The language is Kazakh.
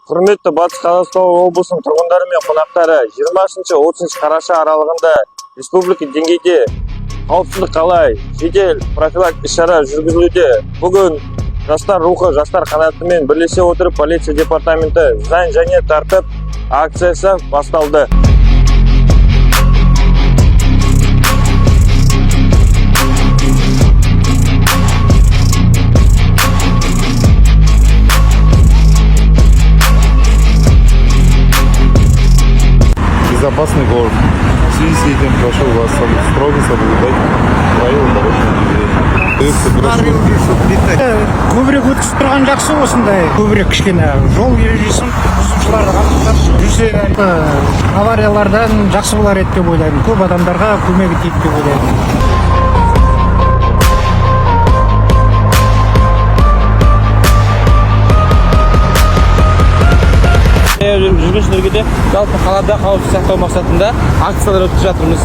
Құрметті Батыс Қазақстан облысының тұрғындары мен қонақтары, 20-30 қараша аралығында республика деңгейде қауіпсіздік қалай жедел профилактикалық іс-шара жүргізілуде. Бүгін жастар рухы, жастар қанатымен бірлесе отырып полиция департаменті заң және тәртіп акциясы басталды. Безопасный город. В связи с этим прошу вас строго соблюдать правила дорожного движения. Көбірек өткізіп тұрған жақсы осындай. Көбірек кішкене жол ережесін бұзушыларды қамтып жүрсе, авариялардан жақсы болар еді деп ойлаймын. Көп адамдарға көмегі тиеді деп ойлаймын. Жүргіншілерге де жалпы қалада қауіпсіздік сақтау мақсатында акциялар өткізіп жатырмыз.